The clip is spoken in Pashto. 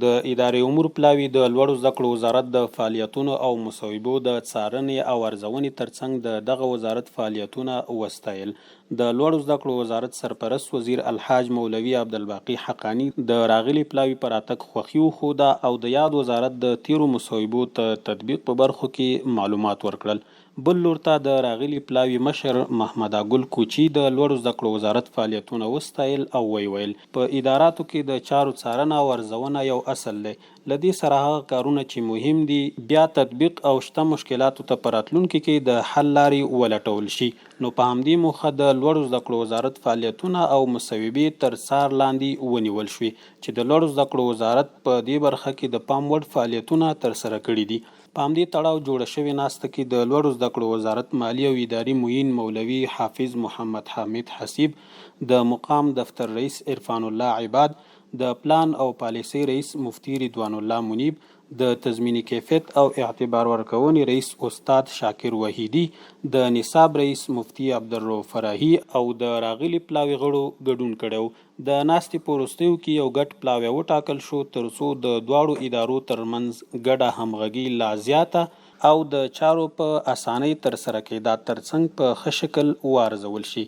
د ادارې امور پلاوي د لوړو زده کړو وزارت د فعالیتونو او مصوبو د څارنې او ارزونې ترڅنګ د دغه وزارت فعالیتونه وستایل. د لوړو زده کړو وزارت سرپرست وزیر الحاج مولوي عبدالباقي حقانی د راغلي پلاوي پر راتګ خوښي وښوده او د یاد وزارت د تیرو مصوبو ته تطبیق په برخو کې معلومات ورکړل. بل لور ته د راغلي پلاوي مشر محمد ګل کوچي د لوړو زده کړو وزارت فعالیتونه وستایل او ویل په اداراتو کې د چارو څارنه او ارزونه یو اصل دی. له دې سره هغه کارونه چې مهم دي بیا تطبیق او شته مشکلاتو ته په راتلونکي کې د حل لارې ولټول شي. نو په همدې موخه د لوړو زده کړو وزارت فعالیتونه او مصوبې تر څار لاندې ونیول شوې چې د لوړو زده کړو وزارت په دې برخه کې د پام وړ فعالیتونه ترسره کړي دي. په همدې تړاو جوړه شوې ناسته کې د لوړو زده کړو وزارت مالی او اداري معین مولوي حافظ محمد حامد حسیب، د مقام دفتر رئیس عرفان الله عباد، د پلان او پالیسۍ رئیس مفتي رضوان الله منیب، د تضمینی کیفیت او اعتبار ورکونې رئیس استاد شاکر وحیدی، د نصاب رئیس مفتي عبدالرؤف فراهي او د راغلي پلاوي غړو ګډون کړی. د ناستې په وروستیو کې یو ګډ پلاوی وټاکل شو ترڅو د دواړو ادارو ترمنځ ګډه همغږي لا زیاته او د چارو په اسانۍ ترسره کېدا ترڅنګ په ښه شکل وارزول شي.